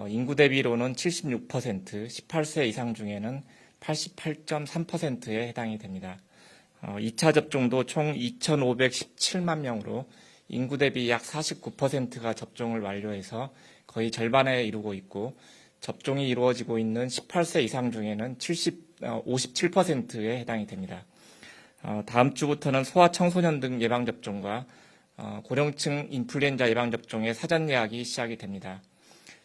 인구 대비로는 76%, 18세 이상 중에는 88.3%에 해당이 됩니다. 2차 접종도 총 2,517만 명으로 인구 대비 약 49%가 접종을 완료해서 거의 절반에 이르고 있고, 접종이 이루어지고 있는 18세 이상 중에는 57%에 해당이 됩니다. 다음 주부터는 소아 청소년 등 예방접종과 고령층 인플루엔자 예방접종의 사전 예약이 시작이 됩니다.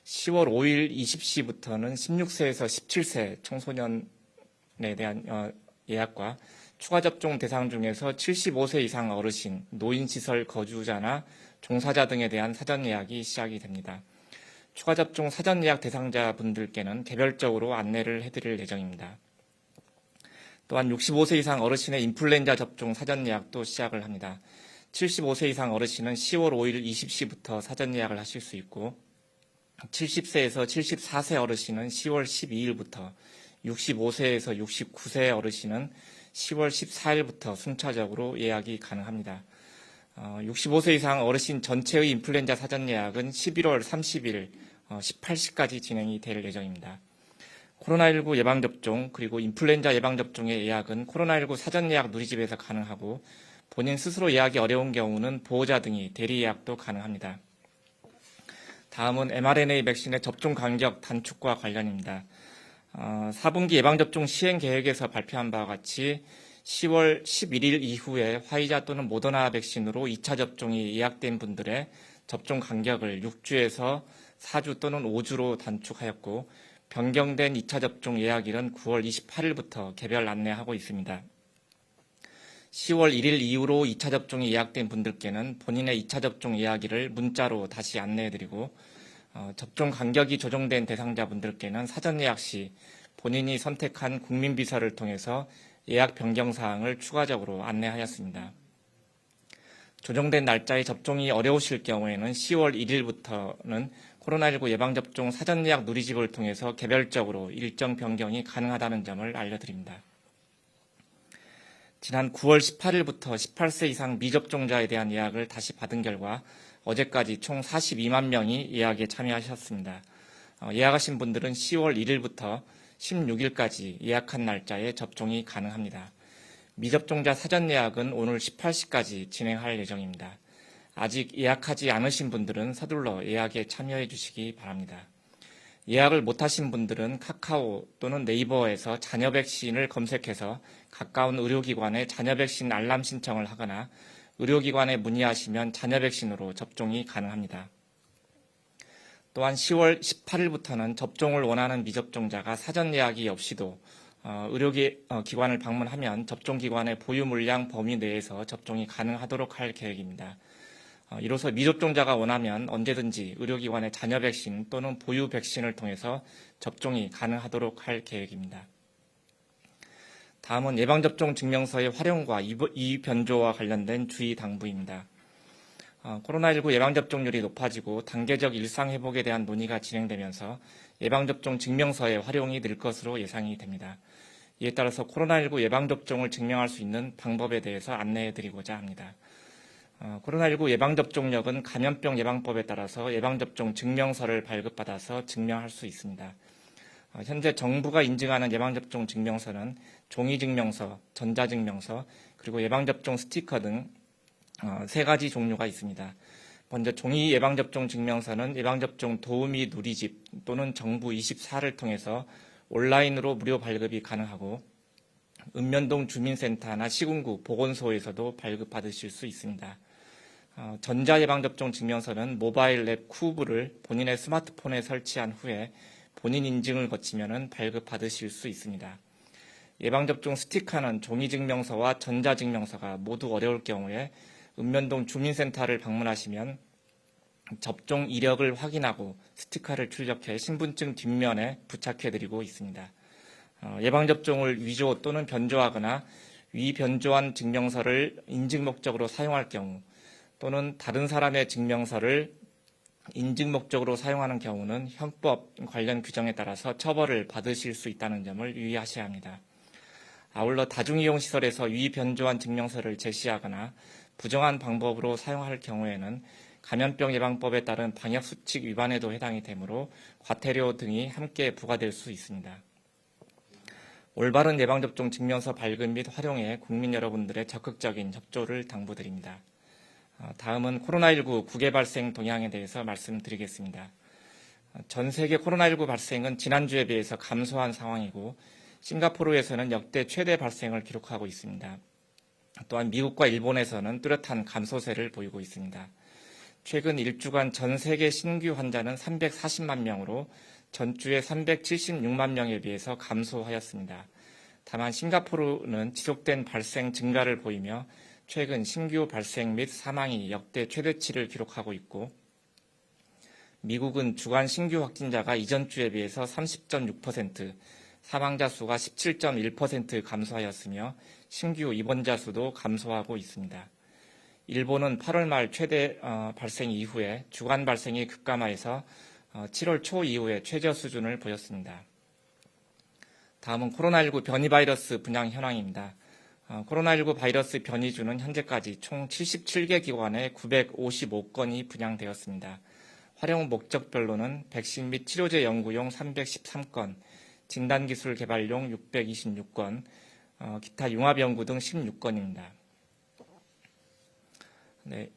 10월 5일 20시부터는 16세에서 17세 청소년에 대한 예약과 추가 접종 대상 중에서 75세 이상 어르신, 노인시설 거주자나 종사자 등에 대한 사전 예약이 시작이 됩니다. 추가 접종 사전 예약 대상자분들께는 개별적으로 안내를 해드릴 예정입니다. 또한 65세 이상 어르신의 인플루엔자 접종 사전 예약도 시작을 합니다. 75세 이상 어르신은 10월 5일 20시부터 사전 예약을 하실 수 있고, 70세에서 74세 어르신은 10월 12일부터, 65세에서 69세 어르신은 10월 14일부터 순차적으로 예약이 가능합니다. 65세 이상 어르신 전체의 인플루엔자 사전 예약은 11월 30일 18시까지 진행이 될 예정입니다. 코로나19 예방접종 그리고 인플루엔자 예방접종의 예약은 코로나19 사전 예약 누리집에서 가능하고, 본인 스스로 예약이 어려운 경우는 보호자 등이 대리 예약도 가능합니다. 다음은 mRNA 백신의 접종 간격 단축과 관련입니다. 4분기 예방접종 시행 계획에서 발표한 바와 같이 10월 11일 이후에 화이자 또는 모더나 백신으로 2차 접종이 예약된 분들의 접종 간격을 6주에서 4주 또는 5주로 단축하였고, 변경된 2차 접종 예약일은 9월 28일부터 개별 안내하고 있습니다. 10월 1일 이후로 2차 접종이 예약된 분들께는 본인의 2차 접종 예약일을 문자로 다시 안내해드리고, 접종 간격이 조정된 대상자분들께는 사전 예약 시 본인이 선택한 국민비서를 통해서 예약 변경 사항을 추가적으로 안내하였습니다. 조정된 날짜에 접종이 어려우실 경우에는 10월 1일부터는 코로나19 예방접종 사전 예약 누리집을 통해서 개별적으로 일정 변경이 가능하다는 점을 알려드립니다. 지난 9월 18일부터 18세 이상 미접종자에 대한 예약을 다시 받은 결과 어제까지 총 42만 명이 예약에 참여하셨습니다. 예약하신 분들은 10월 1일부터 16일까지 예약한 날짜에 접종이 가능합니다. 미접종자 사전 예약은 오늘 18시까지 진행할 예정입니다. 아직 예약하지 않으신 분들은 서둘러 예약에 참여해 주시기 바랍니다. 예약을 못하신 분들은 카카오 또는 네이버에서 자녀 백신을 검색해서 가까운 의료기관에 자녀 백신 알람 신청을 하거나 의료기관에 문의하시면 자녀 백신으로 접종이 가능합니다. 또한 10월 18일부터는 접종을 원하는 미접종자가 사전 예약이 없이도 의료기관을 방문하면 접종기관의 보유 물량 범위 내에서 접종이 가능하도록 할 계획입니다. 이로써 미접종자가 원하면 언제든지 의료기관의 자녀 백신 또는 보유 백신을 통해서 접종이 가능하도록 할 계획입니다. 다음은 예방접종 증명서의 활용과 이 변조와 관련된 주의 당부입니다. 코로나19 예방접종률이 높아지고 단계적 일상회복에 대한 논의가 진행되면서 예방접종 증명서의 활용이 늘 것으로 예상이 됩니다. 이에 따라서 코로나19 예방접종을 증명할 수 있는 방법에 대해서 안내해드리고자 합니다. 코로나19 예방접종력은 감염병 예방법에 따라서 예방접종 증명서를 발급받아서 증명할 수 있습니다. 현재 정부가 인증하는 예방접종 증명서는 종이증명서, 전자증명서, 그리고 예방접종 스티커 등 3가지 종류가 있습니다. 먼저 종이 예방접종 증명서는 예방접종 도우미 누리집 또는 정부 24를 통해서 온라인으로 무료 발급이 가능하고, 읍면동 주민센터나 시군구 보건소에서도 발급받으실 수 있습니다. 전자예방접종 증명서는 모바일 앱 쿠브를 본인의 스마트폰에 설치한 후에 본인 인증을 거치면 발급받으실 수 있습니다. 예방접종 스티커는 종이증명서와 전자증명서가 모두 어려울 경우에 읍면동 주민센터를 방문하시면 접종 이력을 확인하고 스티커를 출력해 신분증 뒷면에 부착해드리고 있습니다. 예방접종을 위조 또는 변조하거나 위변조한 증명서를 인증 목적으로 사용할 경우, 또는 다른 사람의 증명서를 인증 목적으로 사용하는 경우는 형법 관련 규정에 따라서 처벌을 받으실 수 있다는 점을 유의하셔야 합니다. 아울러 다중이용시설에서 위변조한 증명서를 제시하거나 부정한 방법으로 사용할 경우에는 감염병 예방법에 따른 방역수칙 위반에도 해당이 되므로 과태료 등이 함께 부과될 수 있습니다. 올바른 예방접종 증명서 발급 및 활용에 국민 여러분들의 적극적인 협조를 당부드립니다. 다음은 코로나19 국외 발생 동향에 대해서 말씀드리겠습니다. 전 세계 코로나19 발생은 지난주에 비해서 감소한 상황이고 싱가포르에서는 역대 최대 발생을 기록하고 있습니다. 또한 미국과 일본에서는 뚜렷한 감소세를 보이고 있습니다. 최근 일주간 전 세계 신규 환자는 340만 명으로 전주에 376만 명에 비해서 감소하였습니다. 다만 싱가포르는 지속된 발생 증가를 보이며 최근 신규 발생 및 사망이 역대 최대치를 기록하고 있고 미국은 주간 신규 확진자가 이전 주에 비해서 30.6%, 사망자 수가 17.1% 감소하였으며 신규 입원자 수도 감소하고 있습니다. 일본은 8월 말 최대 발생 이후에 주간 발생이 급감하여서 7월 초 이후에 최저 수준을 보였습니다. 다음은 코로나19 변이 바이러스 분양 현황입니다. 코로나19 바이러스 변이주는 현재까지 총 77개 기관에 955건이 분양되었습니다. 활용 목적별로는 백신 및 치료제 연구용 313건, 진단기술 개발용 626건, 기타 융합연구 등 16건입니다. 네,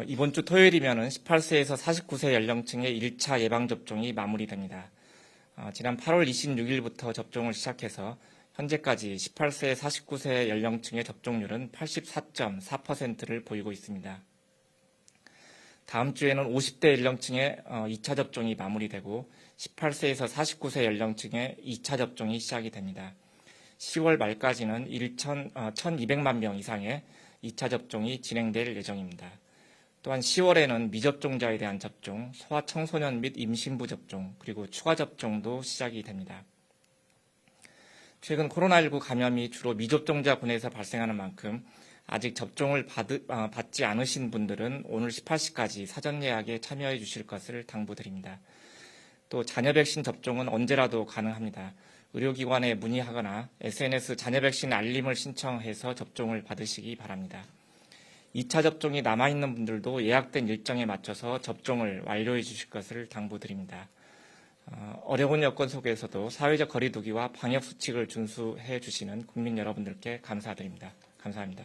이번 주 토요일이면 18세에서 49세 연령층의 1차 예방접종이 마무리됩니다. 지난 8월 26일부터 접종을 시작해서 현재까지 18세, 49세 연령층의 접종률은 84.4%를 보이고 있습니다. 다음 주에는 50대 연령층의 2차 접종이 마무리되고 18세에서 49세 연령층의 2차 접종이 시작이 됩니다. 10월 말까지는 1,200만 명 이상의 2차 접종이 진행될 예정입니다. 또한 10월에는 미접종자에 대한 접종, 소아청소년 및 임신부 접종, 그리고 추가 접종도 시작이 됩니다. 최근 코로나19 감염이 주로 미접종자군에서 발생하는 만큼 아직 접종을 받지 않으신 분들은 오늘 18시까지 사전 예약에 참여해 주실 것을 당부드립니다. 또 자녀 백신 접종은 언제라도 가능합니다. 의료기관에 문의하거나 SNS 자녀 백신 알림을 신청해서 접종을 받으시기 바랍니다. 2차 접종이 남아있는 분들도 예약된 일정에 맞춰서 접종을 완료해 주실 것을 당부드립니다. 어려운 여건 속에서도 사회적 거리두기와 방역수칙을 준수해 주시는 국민 여러분들께 감사드립니다. 감사합니다.